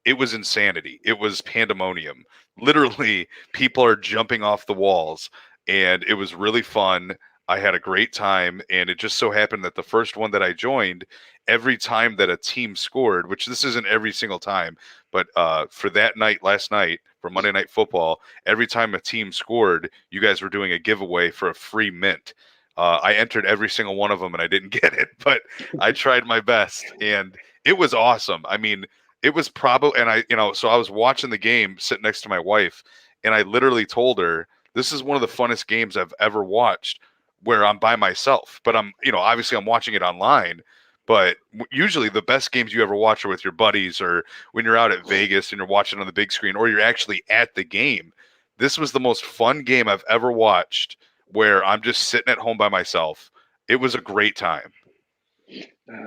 It was insanity. It was pandemonium. Literally, people are jumping off the walls, and it was really fun. I had a great time, and it just so happened that the first one that I joined, every time that a team scored, which this isn't every single time, but for that night, last night, for Monday Night Football, every time a team scored, you guys were doing a giveaway for a free mint. I entered every single one of them and I didn't get it, but I tried my best and it was awesome. I mean, it was probably, and so I was watching the game sitting next to my wife and I literally told her, this is one of the funnest games I've ever watched where I'm by myself, but obviously I'm watching it online, but usually the best games you ever watch are with your buddies or when you're out at Vegas and you're watching on the big screen or you're actually at the game. This was the most fun game I've ever watched where I'm just sitting at home by myself. It was a great time.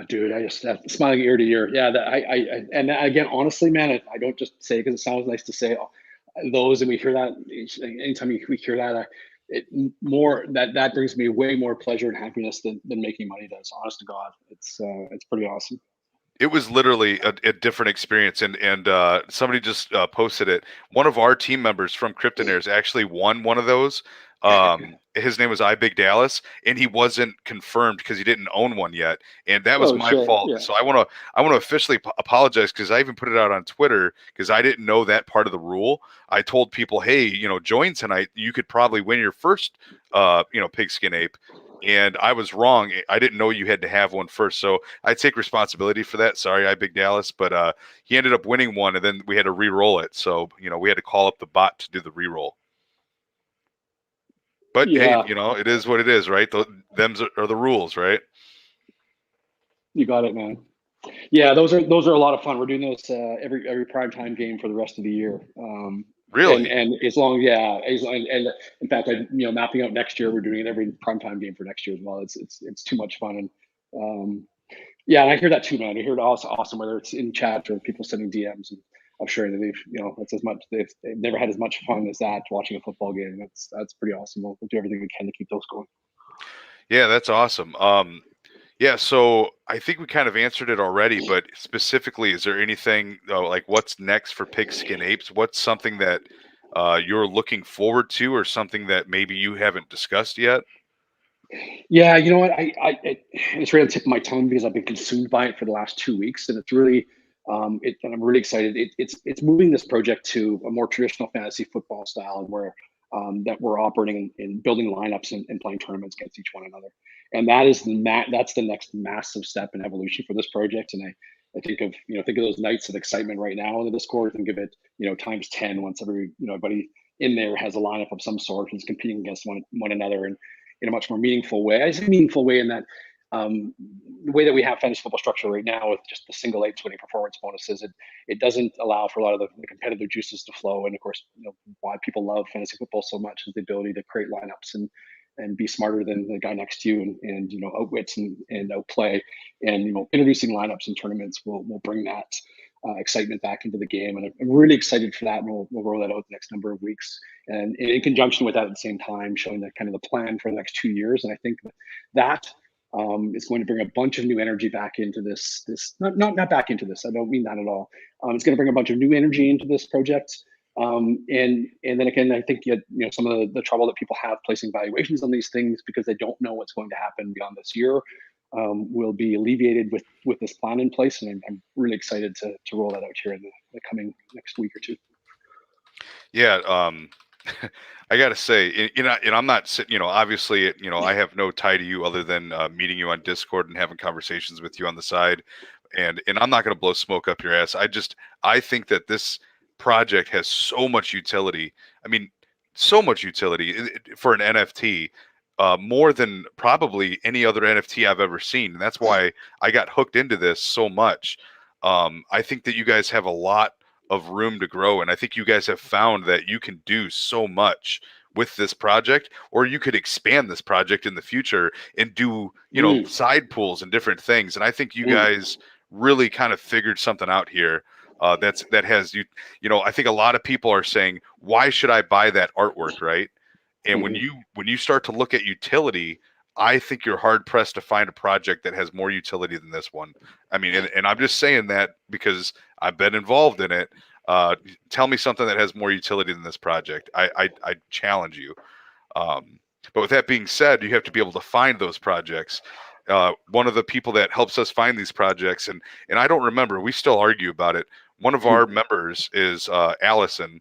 Dude, I just smiling ear to ear. Yeah, and again, honestly, man, I don't just say it because it sounds nice to say. those, and we hear that anytime we hear that, that brings me way more pleasure and happiness than making money does. Honest to God, it's pretty awesome. It was literally a different experience, and somebody just posted it. One of our team members from Cryptonairz actually won one of those. His name was Big Dallas, and he wasn't confirmed because he didn't own one yet, and that was Oh my shit! fault. Yeah. So I want to officially apologize because I even put it out on Twitter because I didn't know that part of the rule. I told people, hey, join tonight. You could probably win your first, pigskin ape. And I was wrong. I didn't know you had to have one first. So I take responsibility for that. Sorry, Big Dallas. But he ended up winning one, and then we had to re-roll it. So, we had to call up the bot to do the re-roll. But hey, Yeah, it is what it is, right? Them's are the rules, right? you got it, man. Yeah, those are a lot of fun. We're doing those every prime time game for the rest of the year. Really? And as long, yeah, and in fact, mapping out next year, we're doing it every prime time game for next year as well. It's too much fun, and yeah, and I hear that too, man. I hear it also awesome, whether it's in chat or people sending DMs, and I'm sure that that's as much they've never had as much fun as that watching a football game. That's pretty awesome. We'll do everything we can to keep those going. Yeah, that's awesome. Yeah, so I think we kind of answered it already, but specifically, is there anything like what's next for Pigskin Apes? What's something that you're looking forward to, or something that maybe you haven't discussed yet? Yeah, you know what? It's right on the tip of my tongue because I've been consumed by it for the last 2 weeks, and it's really, and I'm really excited. It's moving this project to a more traditional fantasy football style, and where that we're operating in building lineups and playing tournaments against each one another, and that's the next massive step in evolution for this project. And I think of those nights of excitement right now in the Discord, and give it times 10 once everybody in there has a lineup of some sort and is competing against one another, and in a much more meaningful way. I say meaningful way in that the way that we have fantasy football structure right now with just the single eights winning performance bonuses, it doesn't allow for a lot of the competitive juices to flow. And of course, why people love fantasy football so much is the ability to create lineups and be smarter than the guy next to you, and outwits and outplay, and introducing lineups and tournaments will bring that excitement back into the game. And I'm really excited for that, and we'll roll that out the next number of weeks. And in conjunction with that, at the same time, showing the kind of the plan for the next 2 years. And I think that is going to bring a bunch of new energy back into this. Not back into this. I don't mean that at all. It's going to bring a bunch of new energy into this project. And then again, I think some of the trouble that people have placing valuations on these things because they don't know what's going to happen beyond this year will be alleviated with this plan in place. And I'm really excited to roll that out here in the coming next week or two. Yeah, I gotta say, and I'm not sitting, obviously, I have no tie to you other than meeting you on Discord and having conversations with you on the side, and I'm not gonna blow smoke up your ass. I think that this project has so much utility. I mean, so much utility for an NFT, more than probably any other NFT I've ever seen, and that's why I got hooked into this so much. I think that you guys have a lot of room to grow, and I think you guys have found that you can do so much with this project, or you could expand this project in the future and do side pools and different things. And I think you guys really kind of figured something out here. That has I think a lot of people are saying, why should I buy that artwork, right? And when you start to look at utility, I think you're hard pressed to find a project that has more utility than this one. I mean, and I'm just saying that because I've been involved in it. Tell me something that has more utility than this project. I challenge you. But with that being said, you have to be able to find those projects. One of the people that helps us find these projects, and I don't remember, we still argue about it. One of our members is Allison.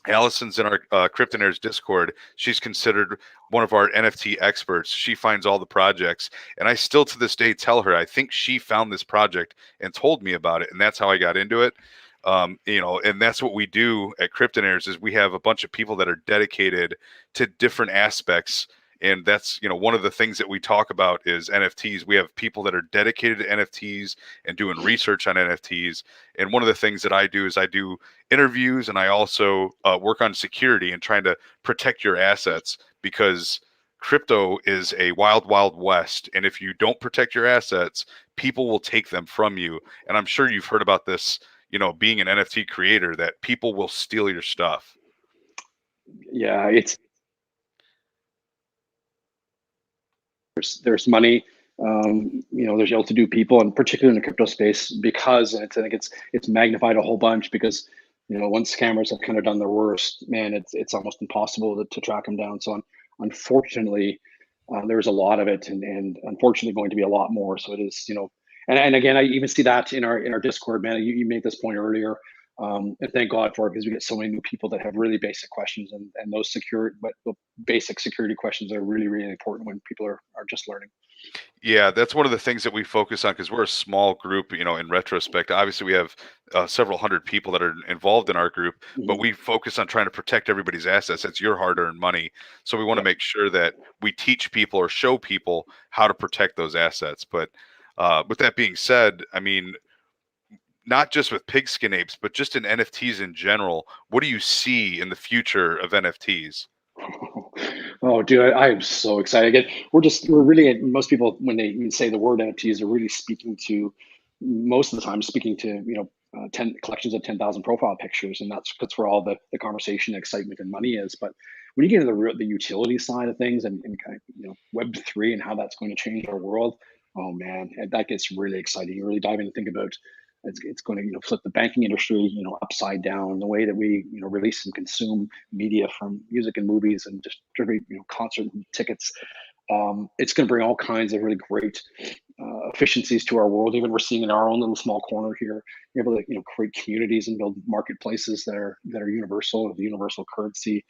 Allison's in our Cryptonairz Discord. She's considered one of our NFT experts. She finds all the projects, and I still to this day tell her I think she found this project and told me about it, and that's how I got into it. And that's what we do at Cryptonairz is we have a bunch of people that are dedicated to different aspects. And that's, one of the things that we talk about is NFTs. We have people that are dedicated to NFTs and doing research on NFTs. And one of the things that I do is I do interviews, and I also work on security and trying to protect your assets, because crypto is a wild, wild west. And if you don't protect your assets, people will take them from you. And I'm sure you've heard about this, being an NFT creator, that people will steal your stuff. Yeah, there's money, there's well-to-do people, and particularly in the crypto space, because I think it's magnified a whole bunch, because once scammers have kind of done their worst, man, it's almost impossible to track them down. So unfortunately, there's a lot of it, and unfortunately going to be a lot more. So it is, and again, I even see that in our Discord, man. You made this point earlier. And thank God for it, because we get so many new people that have really basic questions, and those but the basic security questions are really, really important when people are just learning. Yeah, that's one of the things that we focus on, because we're a small group. In retrospect, obviously we have several hundred people that are involved in our group, but we focus on trying to protect everybody's assets. That's your hard-earned money. So we want to make sure that we teach people or show people how to protect those assets. But with that being said, I mean, not just with Pigskin Apes, but just in NFTs in general, what do you see in the future of NFTs? Oh, dude, I'm so excited. Again, we're really, most people, when they say the word NFTs, are really speaking to, most of the time, speaking to, 10 collections of 10,000 profile pictures. And that's where all the conversation, excitement, and money is. But when you get into the utility side of things, and kind of, Web3 and how that's going to change our world, oh man, that gets really exciting. You really dive in and think about, it's going to flip the banking industry upside down, the way that we release and consume media, from music and movies, and distribute concert tickets. It's going to bring all kinds of really great efficiencies to our world. Even we're seeing in our own little small corner here, you're able to create communities and build marketplaces that are universal, the universal currency.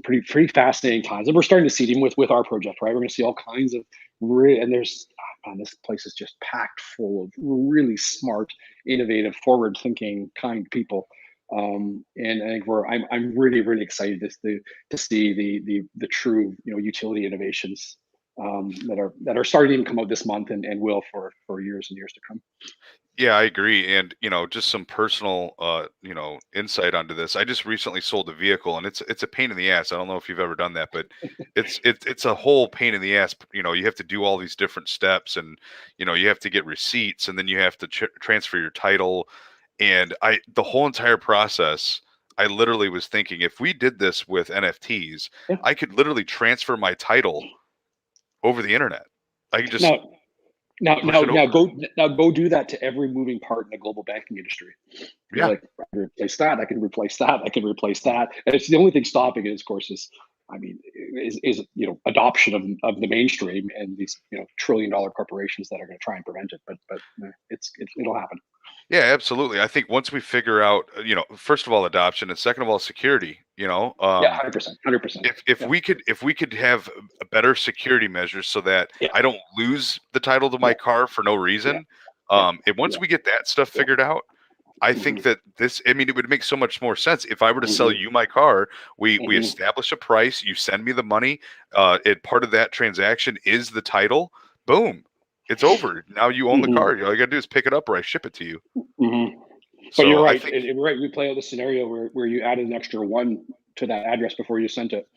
Pretty fascinating times, and we're starting to see it even with our project, right? We're going to see all kinds of and there's, man, this place is just packed full of really smart, innovative, forward thinking kind people. And I think I'm really, really excited to see the true utility innovations that are starting to even come out this month, and will for years and years to come. Yeah, I agree. And, just some personal, insight onto this. I just recently sold a vehicle, and it's a pain in the ass. I don't know if you've ever done that, but it's a whole pain in the ass. You have to do all these different steps, and, you have to get receipts, and then you have to transfer your title. And the whole entire process, I literally was thinking, if we did this with NFTs, Yeah. I could literally transfer my title over the internet. I could just Now, now, push now, it now, over. go now go do that to every moving part in the global banking industry. You're Yeah. like, I can replace that. I can replace that. I can replace that. And it's the only thing stopping it, of course, I mean, is adoption of the mainstream, and these trillion-dollar corporations that are going to try and prevent it. But it'll happen. Yeah, absolutely. I think once we figure out, first of all, adoption, and second of all, security, Yeah, 100%, 100%. if Yeah, we could have a better security measures so that yeah, I don't lose the title to my yeah, car for no yeah, reason. yeah, And once yeah, we get that stuff yeah. figured out, I think Hmm. that I mean, it would make so much more sense if I were to sell Hmm. you my car. We Hmm. establish a price, you send me the money. Part of that transaction is the title. Boom, it's over. Now you own the car. Hmm. All you gotta do is pick it up, or I ship it to you. Hmm. But you're So I right. think, Right. We play out the scenario where you added an extra one to that address before you sent it,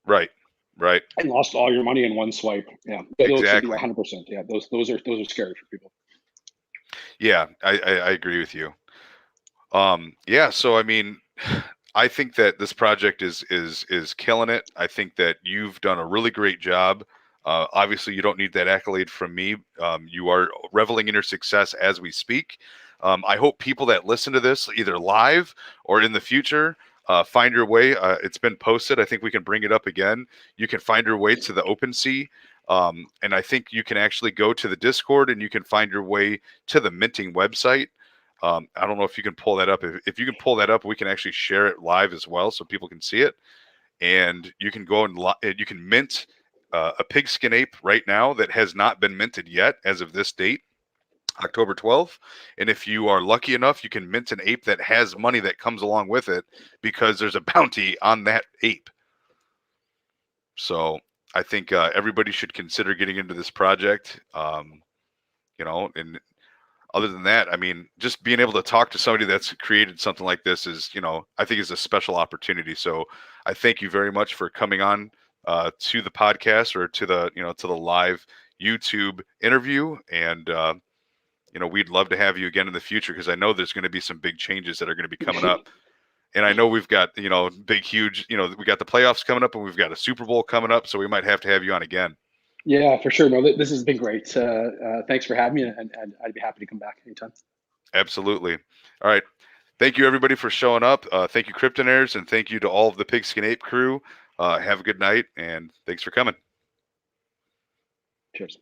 right, right. and lost all your money in one swipe. Yeah, those would be Exactly. 100%. Yeah, those are scary for people. Yeah, I agree with you. Yeah, so I mean, I think that this project is killing it. I think that you've done a really great job. Obviously, you don't need that accolade from me. You are reveling in your success as we speak. I hope people that listen to this, either live or in the future, find your way. It's been posted. I think we can bring it up again. You can find your way to the OpenSea. And I think you can actually go to the Discord, and you can find your way to the minting website. I don't know if you can pull that up. If you can pull that up, we can actually share it live as well, so people can see it. And you can go and you can mint a pigskin ape right now that has not been minted yet as of this date, October 12th. And if you are lucky enough, you can mint an ape that has money that comes along with it, because there's a bounty on that ape. So I think everybody should consider getting into this project. And other than that, I mean, just being able to talk to somebody that's created something like this is, I think is a special opportunity. So I thank you very much for coming on to the podcast, or to the live YouTube interview. And, we'd love to have you again in the future, because I know there's going to be some big changes that are going to be coming up. And I know we've got, big, huge, we got the playoffs coming up and we've got a Super Bowl coming up. So we might have to have you on again. Yeah, for sure. No, this has been great. Thanks for having me, and I'd be happy to come back anytime. Absolutely. All right. Thank you, everybody, for showing up. Thank you, Cryptonairz, and thank you to all of the Pigskin Ape crew. Have a good night, and thanks for coming. Cheers.